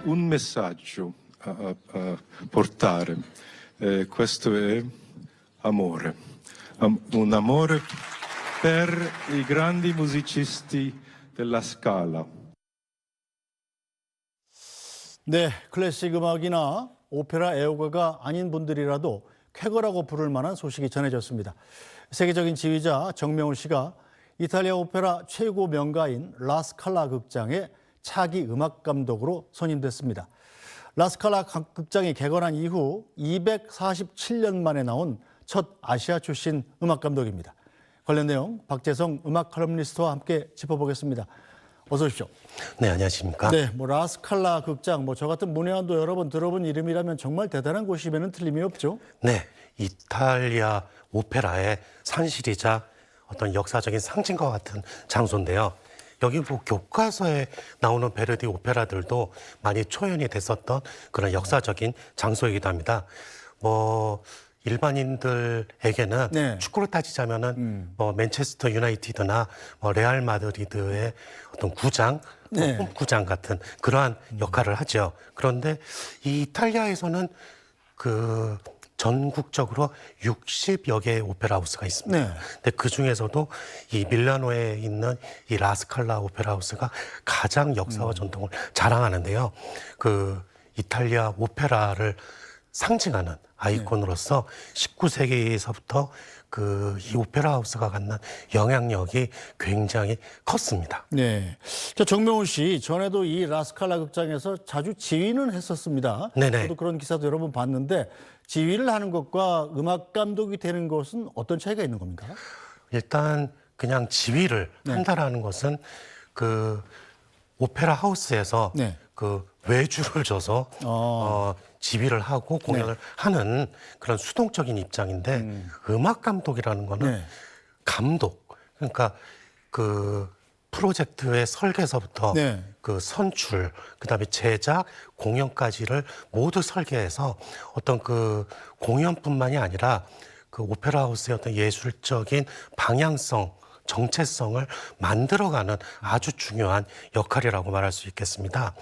un messaggio a portare. Questo è amore. Un amore per i grandi musicisti della Scala. 네, 클래식 음악이나 오페라 애호가가 아닌 분들이라도 쾌거라고 부를 만한 소식이 전해졌습니다. 세계적인 지휘자 정명훈 씨가 이탈리아 오페라 최고 명가인 라스칼라 극장의 차기 음악 감독으로 선임됐습니다. 라스칼라 극장이 개관한 이후 247년 만에 나온 첫 아시아 출신 음악 감독입니다. 관련 내용 박재성 음악 칼럼니스트와 함께 짚어보겠습니다. 어서 오십시오. 네, 안녕하십니까. 네, 라스칼라 극장, 저 같은 문외한도 여러 번 들어본 이름이라면 정말 대단한 곳이면 틀림이 없죠. 네, 이탈리아 오페라의 산실이자 어떤 역사적인 상징과 같은 장소인데요. 여기 교과서에 나오는 베르디 오페라들도 많이 초연이 됐었던 그런 역사적인 장소이기도 합니다. 일반인들에게는 네. 축구로 따지자면은 맨체스터 유나이티드나 레알 마드리드의 어떤 구장, 네. 홈구장 같은 그러한 역할을 하죠. 그런데 이 이탈리아에서는 전국적으로 60여 개의 오페라 하우스가 있습니다. 네. 근데 그 중에서도 이 밀라노에 있는 이 라스칼라 오페라 하우스가 가장 역사와 전통을 자랑하는데요. 이탈리아 오페라를 상징하는 아이콘으로서 19세기에서부터 이 오페라 하우스가 갖는 영향력이 굉장히 컸습니다. 네. 정명훈 씨, 전에도 이 라스칼라 극장에서 자주 지휘는 했었습니다. 네네. 저도 그런 기사도 여러 번 봤는데 지휘를 하는 것과 음악 감독이 되는 것은 어떤 차이가 있는 겁니까? 일단 그냥 지휘를 한다라는 것은 오페라 하우스에서 네. 외주를 줘서 지휘를 하고 공연을 하는 그런 수동적인 입장인데 음악 감독이라는 거는 감독, 그러니까 프로젝트의 설계서부터 선출, 그다음에 제작, 공연까지를 모두 설계해서 어떤 공연뿐만이 아니라 오페라 하우스의 어떤 예술적인 방향성, 정체성을 만들어가는 아주 중요한 역할이라고 말할 수 있겠습니다.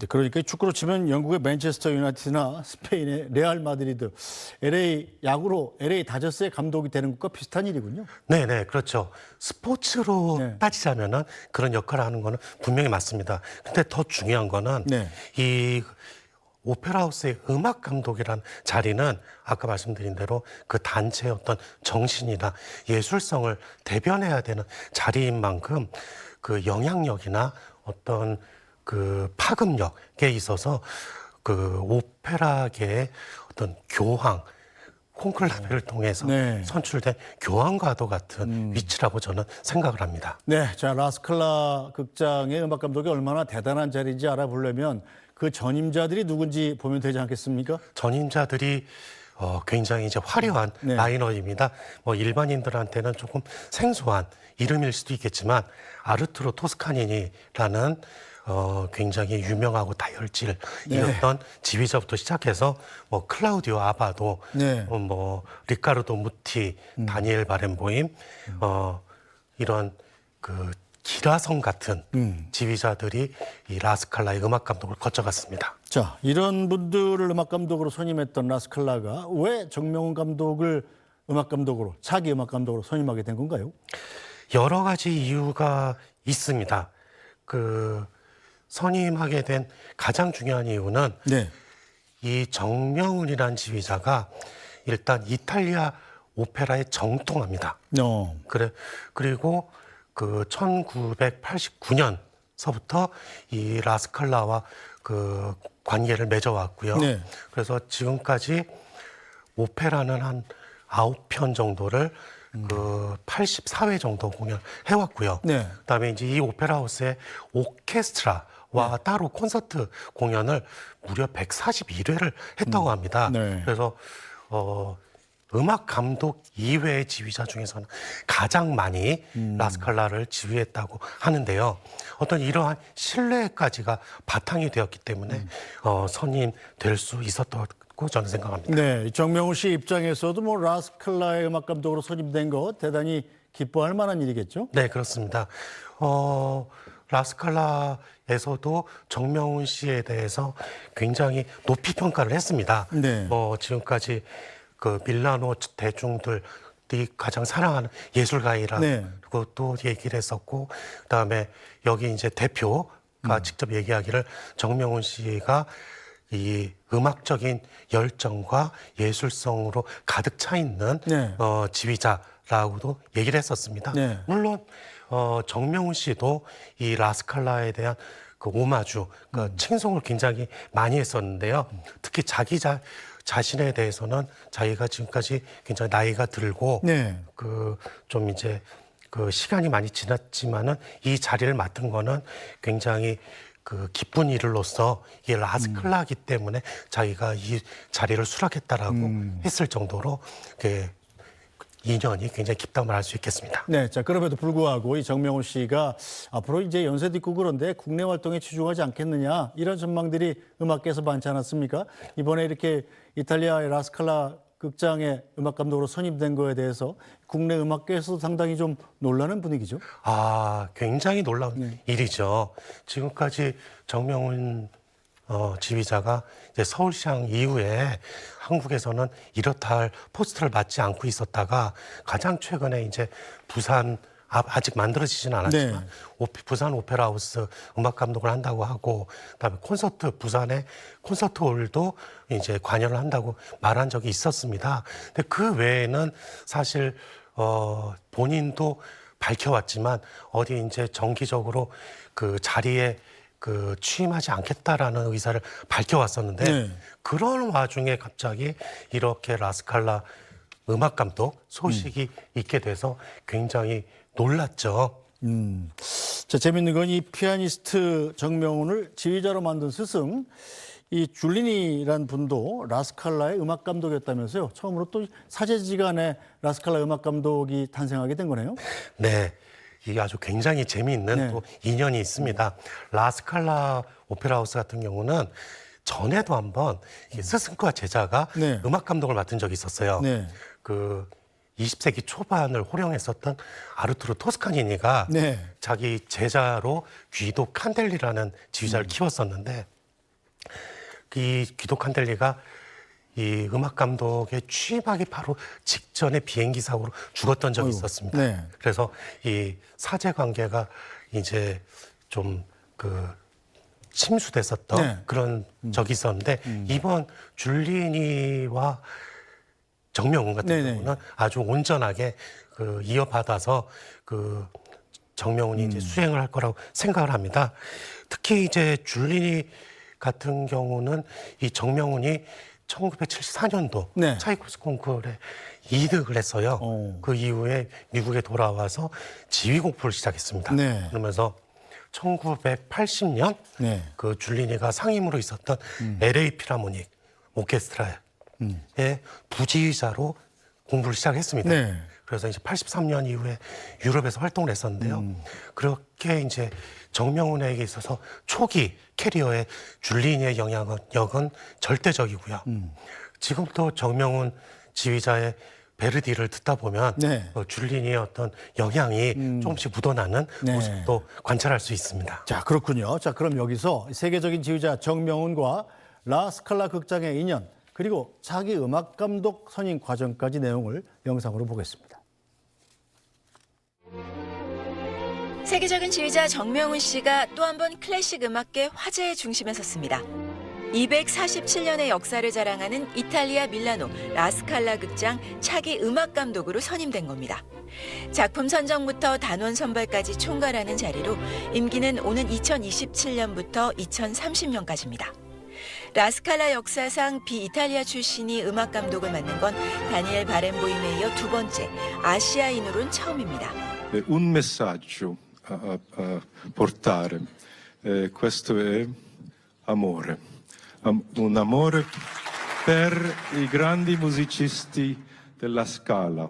네, 그러니까 축구로 치면 영국의 맨체스터 유나이티드나 스페인의 레알 마드리드, 야구로 LA 다저스의 감독이 되는 것과 비슷한 일이군요. 네, 그렇죠. 스포츠로 따지자면은 그런 역할을 하는 거는 분명히 맞습니다. 근데 더 중요한 거는 이 오페라 하우스의 음악 감독이란 자리는 아까 말씀드린 대로 그 단체의 어떤 정신이나 예술성을 대변해야 되는 자리인 만큼 영향력이나 어떤 파급력에 있어서 오페라계의 어떤 교황, 콘클라베를 통해서 선출된 교황과도 같은 위치라고 저는 생각을 합니다. 네, 자 라스칼라 극장의 음악 감독이 얼마나 대단한 자리인지 알아보려면 그 전임자들이 누군지 보면 되지 않겠습니까? 전임자들이 굉장히 이제 화려한 라인업입니다. 일반인들한테는 조금 생소한 이름일 수도 있겠지만 아르투로 토스카니니라는 굉장히 유명하고 다혈질 이었던 지휘자부터 시작해서 클라우디오 아바도, 리카르도 무티, 다니엘 바렌보임, 이런 기라성 같은 지휘자들이 이 라스칼라의 음악 감독을 거쳐갔습니다. 자, 이런 분들을 음악 감독으로 선임했던 라스칼라가 왜 정명훈 감독을 음악 감독으로, 차기 음악 감독으로 선임하게 된 건가요? 여러 가지 이유가 있습니다. 선임하게 된 가장 중요한 이유는 이 정명훈이라는 지휘자가 일단 이탈리아 오페라에 정통합니다. 그리고 1989년서부터 이 라스칼라와 관계를 맺어왔고요. 그래서 지금까지 오페라는 한 9편 정도를 84회 정도 공연해왔고요. 그다음에 이제 이 오페라 하우스의 오케스트라와 따로 콘서트 공연을 무려 141회를 했다고 합니다. 그래서 음악 감독 이외의 지휘자 중에서는 가장 많이 라스칼라를 지휘했다고 하는데요. 어떤 이러한 신뢰까지가 바탕이 되었기 때문에 선임될 수 있었다고 저는 생각합니다. 네, 정명훈 씨 입장에서도 라스칼라의 음악 감독으로 선임된 거 대단히 기뻐할 만한 일이겠죠? 네, 그렇습니다. 라스칼라에서도 정명훈 씨에 대해서 굉장히 높이 평가를 했습니다. 네. 뭐 지금까지 그 밀라노 대중들이 가장 사랑하는 예술가이라고 네. 또 얘기를 했었고, 그다음에 여기 이제 대표가 직접 얘기하기를 정명훈 씨가 이 음악적인 열정과 예술성으로 가득 차 있는 네. 지휘자라고도 얘기를 했었습니다. 네. 물론 정명훈 씨도 이 라스칼라에 대한 그 오마주, 그 칭송을 굉장히 많이 했었는데요. 특히 자기 자신에 대해서는 자기가 지금까지 굉장히 나이가 들고 네. 그 좀 이제 그 시간이 많이 지났지만은 이 자리를 맡은 거는 굉장히 그 기쁜 일로서 이게 라스칼라이기 때문에 자기가 이 자리를 수락했다라고 했을 정도로 그 인연이 굉장히 깊다고 말할 수 있겠습니다. 네, 자 그럼에도 불구하고 이 정명훈 씨가 앞으로 이제 연세도 있고 그런데 국내 활동에 치중하지 않겠느냐 이런 전망들이 음악계에서 많지 않았습니까? 이번에 이렇게 이탈리아의 라스칼라 극장의 음악 감독으로 선임된 거에 대해서 국내 음악계에서도 상당히 좀 놀라는 분위기죠. 굉장히 놀라운 일이죠. 지금까지 정명훈 지휘자가 이제 서울시장 이후에 한국에서는 이렇다 할 포스터를 맞지 않고 있었다가 가장 최근에 이제 부산 아직 만들어지지는 않았지만 부산 오페라 하우스 음악 감독을 한다고 하고, 그다음에 부산의 콘서트홀도 이제 관여를 한다고 말한 적이 있었습니다. 근데 그 외에는 사실 본인도 밝혀왔지만 어디 이제 정기적으로 그 자리에 그 취임하지 않겠다라는 의사를 밝혀왔었는데 그런 와중에 갑자기 이렇게 라스칼라 음악 감독 소식이 있게 돼서 굉장히 놀랐죠. 자, 재밌는 건 이 피아니스트 정명훈을 지휘자로 만든 스승 이 줄리니란 분도 라스칼라의 음악 감독이었다면서요. 처음으로 또 사제지간에 라스칼라 음악 감독이 탄생하게 된 거네요. 네. 이게 아주 굉장히 재미있는 또 인연이 있습니다. 라스칼라 오페라 하우스 같은 경우는 전에도 한번 스승과 제자가 음악 감독을 맡은 적이 있었어요. 그 20세기 초반을 호령했었던 아르투로 토스카니니가 자기 제자로 귀도 칸델리라는 지휘자를 키웠었는데 이 귀도 칸델리가 이 음악 감독에 취임하기 바로 직전에 비행기 사고로 죽었던 적이 있었습니다. 그래서 이 사제 관계가 이제 좀 그 침수됐었던 그런 적이 있었는데 이번 줄리니와 정명훈 같은 경우는 아주 온전하게 그 이어받아서 그 정명훈이 이제 수행을 할 거라고 생각을 합니다. 특히 이제 줄리니 같은 경우는 이 정명훈이 1974년도 차이코프스키 콩쿠르에 2등을 했어요. 그 이후에 미국에 돌아와서 지휘 공부를 시작했습니다. 그러면서 1980년 그 줄리니가 상임으로 있었던 LA 필하모닉 오케스트라의 부지휘자로 공부를 시작했습니다. 그래서 이제 83년 이후에 유럽에서 활동을 했었는데요. 그렇게 이제 정명훈에게 있어서 초기 캐리어의 줄리니의 영향력은 절대적이고요. 지금도 정명훈 지휘자의 베르디를 듣다 보면 줄리니의 어떤 영향이 조금씩 묻어나는 모습도 관찰할 수 있습니다. 자, 그렇군요. 자, 그럼 여기서 세계적인 지휘자 정명훈과 라스칼라 극장의 인연 그리고 자기 음악 감독 선임 과정까지 내용을 영상으로 보겠습니다. 세계적인 지휘자 정명훈 씨가 또 한 번 클래식 음악계 화제의 중심에 섰습니다. 247년의 역사를 자랑하는 이탈리아 밀라노 라스칼라 극장 차기 음악 감독으로 선임된 겁니다. 작품 선정부터 단원 선발까지 총괄하는 자리로 임기는 오는 2027년부터 2030년까지입니다. 라스칼라 역사상 비이탈리아 출신이 음악 감독을 맡는 건 다니엘 바렌보임에 이어 두 번째, 아시아인으로는 처음입니다. Un messaggio a portare. Questo è amore. Un amore per i grandi musicisti della Scala.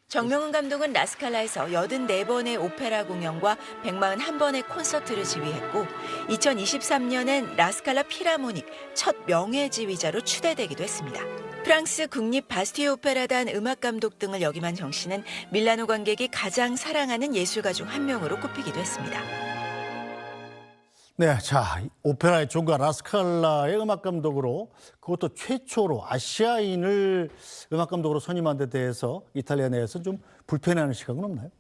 정명훈 감독은 라스칼라에서 84번의 오페라 공연과 141번의 콘서트를 지휘했고 2023년엔 라스칼라 필하모닉 첫 명예 지휘자로 추대되기도 했습니다. 프랑스 국립 바스티에 오페라단 음악 감독 등을 역임한 정 씨는 밀라노 관객이 가장 사랑하는 예술가 중 한 명으로 꼽히기도 했습니다. 네, 자, 오페라의 종가 라스칼라의 음악 감독으로 그것도 최초로 아시아인을 음악 감독으로 선임한 데 대해서 이탈리아 내에서 좀 불편해하는 시각은 없나요?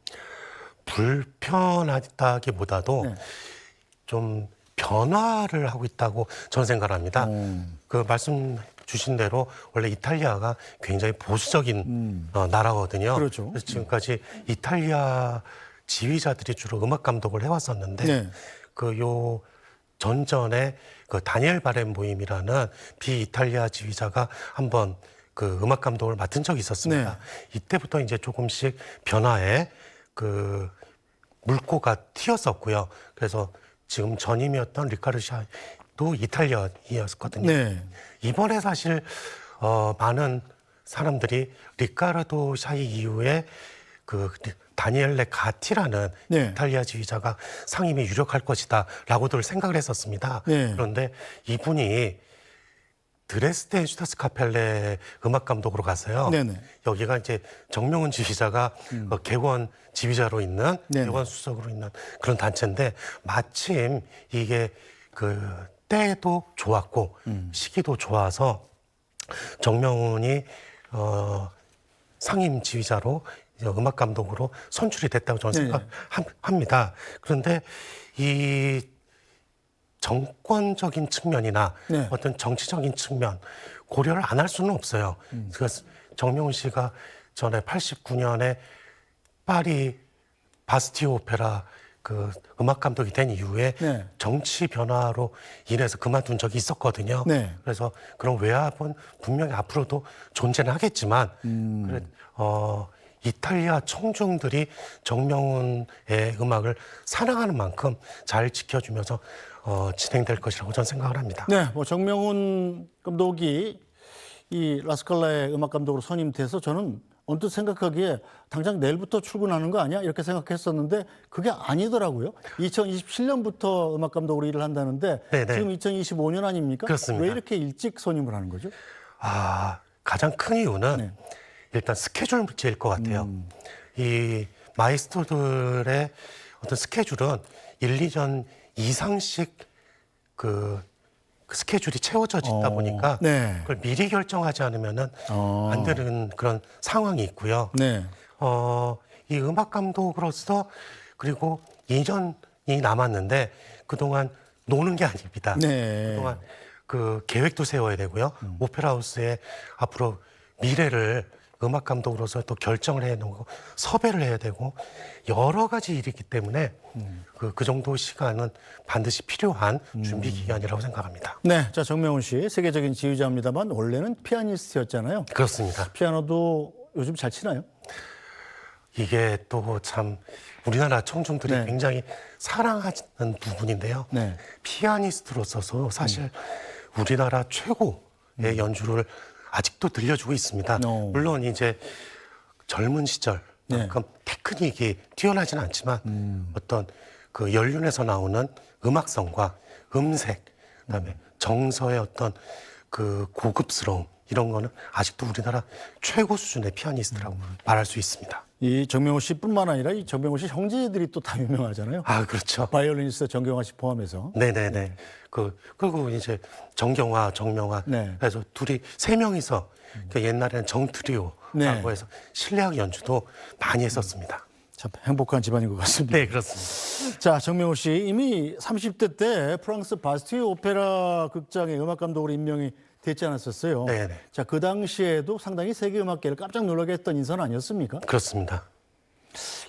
불편하다기보다도 네. 좀 변화를 하고 있다고 저는 생각합니다. 그 말씀 주신 대로 원래 이탈리아가 굉장히 보수적인 나라거든요. 그렇죠. 그래서 지금까지 이탈리아 지휘자들이 주로 음악 감독을 해왔었는데 네. 그 요 전전에 그 다니엘 바렌보임이라는 비이탈리아 지휘자가 한번 그 음악 감독을 맡은 적이 있었습니다. 이때부터 이제 조금씩 변화에 그 물꼬가 튀었었고요. 그래서 지금 전임이었던 리카르 샤도 이탈리아이었거든요. 네. 이번에 사실 많은 사람들이 리카르도 샤이 이후에 그 다니엘레 가티라는 네. 이탈리아 지휘자가 상임이 유력할 것이다라고들 생각을 했었습니다. 네. 그런데 이분이 드레스덴 슈타스 카펠레 음악 감독으로 갔어요. 네네. 여기가 이제 정명훈 지휘자가 객원 지휘자로 있는 네네. 객원 수석으로 있는 그런 단체인데 마침 이게 그 때도 좋았고 시기도 좋아서 정명훈이 상임 지휘자로 음악 감독으로 선출이 됐다고 저는 생각합니다. 그런데 이 정권적인 측면이나 네. 어떤 정치적인 측면 고려를 안 할 수는 없어요. 그래서 정명훈 씨가 전에 89년에 파리 바스티오 오페라 그 음악 감독이 된 이후에 네. 정치 변화로 인해서 그만둔 적이 있었거든요. 네. 그래서 그런 외압은 분명히 앞으로도 존재는 하겠지만 이탈리아 청중들이 정명훈의 음악을 사랑하는 만큼 잘 지켜주면서 진행될 것이라고 저는 생각을 합니다. 네, 뭐 정명훈 감독이 이 라스칼라의 음악 감독으로 선임돼서 저는 언뜻 생각하기에 당장 내일부터 출근하는 거 아니야? 이렇게 생각했었는데 그게 아니더라고요. 2027년부터 음악 감독으로 일을 한다는데 네네. 지금 2025년 아닙니까? 그렇습니다. 왜 이렇게 일찍 선임을 하는 거죠? 가장 큰 이유는 네. 일단 스케줄 문제일 것 같아요. 이 마이스트로들의 어떤 스케줄은 1, 2년 이상씩 그 스케줄이 채워져 있다 보니까 네. 그걸 미리 결정하지 않으면은 안 되는 그런 상황이 있고요. 네. 이 음악 감독으로서 그리고 2년이 남았는데 그동안 노는 게 아닙니다. 네. 그동안 그 계획도 세워야 되고요. 오페라 하우스의 앞으로 미래를 음악 감독으로서 또 결정을 해야 되고 섭외를 해야 되고 여러 가지 일이 있기 때문에 그 정도 시간은 반드시 필요한 준비 기간이라고 생각합니다. 네, 자 정명훈 씨 세계적인 지휘자입니다만 원래는 피아니스트였잖아요. 그렇습니다. 피아노도 요즘 잘 치나요? 이게 또 참 우리나라 청중들이 네. 굉장히 사랑하는 부분인데요. 네. 피아니스트로서도 사실 우리나라 최고의 연주를 아직도 들려주고 있습니다. 물론 이제 젊은 시절만큼 테크닉이 뛰어나지는 않지만 어떤 그 연륜에서 나오는 음악성과 음색, 그다음에 정서의 어떤 그 고급스러움 이런 거는 아직도 우리나라 최고 수준의 피아니스트라고 말할 수 있습니다. 이 정명훈 씨뿐만 아니라 이 정명훈 씨 형제들이 또 다 유명하잖아요. 그렇죠. 바이올리니스트 정경화 씨 포함해서. 네네네. 그리고 이제 정경화, 정명화. 네. 그래서 둘이 세 명이서 그 옛날에는 정트리오라고 네. 해서 실내악 연주도 많이 했었습니다. 참 행복한 집안인 것 같습니다. 네, 그렇습니다. 자, 정명훈 씨 이미 30대 때 프랑스 바스티유 오페라 극장의 음악 감독으로 임명이 됐지 않았었어요. 네네. 자, 그 당시에도 상당히 세계 음악계를 깜짝 놀라게 했던 인선 아니었습니까? 그렇습니다.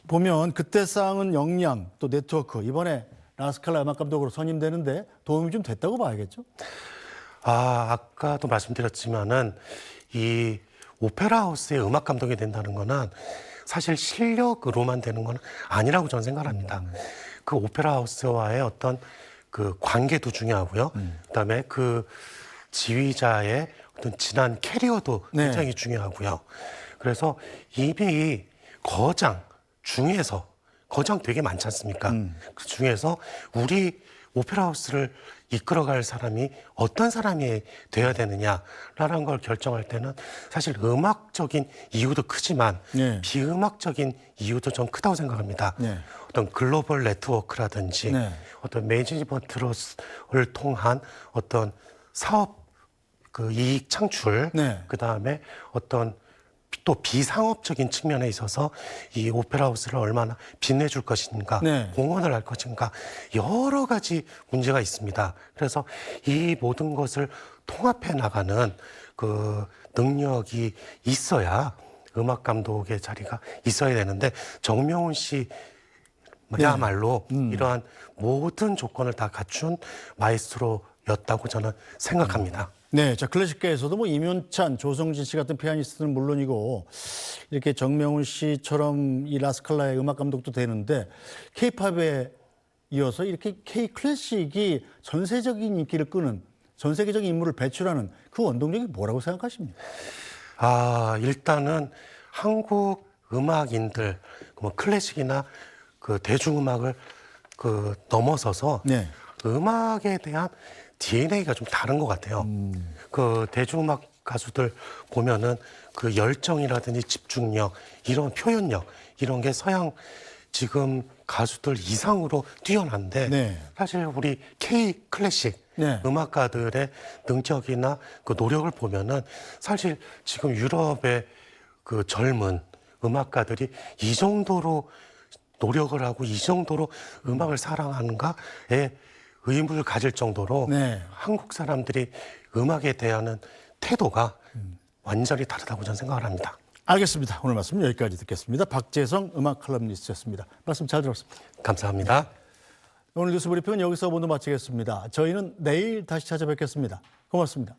보면 그때 쌓은 역량 또 네트워크 이번에 라스칼라 음악 감독으로 선임되는데 도움이 좀 됐다고 봐야겠죠? 아까도 말씀드렸지만은 이 오페라 하우스의 음악 감독이 된다는 거는 사실 실력으로만 되는 건 아니라고 저는 생각합니다. 그 오페라 하우스와의 어떤 그 관계도 중요하고요. 그다음에 그 지휘자의 어떤 지난 캐리어도 굉장히 중요하고요. 그래서 이미 거장 중에서 거장 되게 많지 않습니까? 그 중에서 우리 오페라 하우스를 이끌어갈 사람이 어떤 사람이 돼야 되느냐라는 걸 결정할 때는 사실 음악적인 이유도 크지만 네. 비음악적인 이유도 좀 크다고 생각합니다. 네. 어떤 글로벌 네트워크라든지 네. 어떤 매니지먼트를 통한 어떤 사업 그 이익 창출, 네. 그 다음에 어떤 또 비상업적인 측면에 있어서 이 오페라 하우스를 얼마나 빛내줄 것인가, 네. 공헌을 할 것인가 여러 가지 문제가 있습니다. 그래서 이 모든 것을 통합해 나가는 그 능력이 있어야 음악 감독의 자리가 있어야 되는데 정명훈 씨야말로 이러한 모든 조건을 다 갖춘 마에스트로였다고 저는 생각합니다. 네, 자 클래식계에서도 뭐 임윤찬, 조성진 씨 같은 피아니스트는 물론이고 이렇게 정명훈 씨처럼 이 라스칼라의 음악 감독도 되는데 K-팝에 이어서 이렇게 K-클래식이 전세적인 인기를 끄는 전 세계적인 인물을 배출하는 그 원동력이 뭐라고 생각하십니까? 일단은 한국 음악인들, 뭐 클래식이나 그 대중음악을 그 넘어서서 네. 음악에 대한 DNA가 좀 다른 것 같아요. 그 대중음악 가수들 보면은 그 열정이라든지 집중력, 이런 표현력, 이런 게 서양 지금 가수들 이상으로 뛰어난데 네. 사실 우리 K 클래식 네. 음악가들의 능력이나 그 노력을 보면은 사실 지금 유럽의 그 젊은 음악가들이 이 정도로 노력을 하고 이 정도로 음악을 사랑하는가에 의문을 가질 정도로 네. 한국 사람들이 음악에 대한 태도가 완전히 다르다고 저는 생각을 합니다. 알겠습니다. 오늘 말씀 여기까지 듣겠습니다. 박재성 음악 칼럼니스트였습니다. 말씀 잘 들었습니다. 감사합니다. 오늘 뉴스 브리핑은 여기서 모두 마치겠습니다. 저희는 내일 다시 찾아뵙겠습니다. 고맙습니다.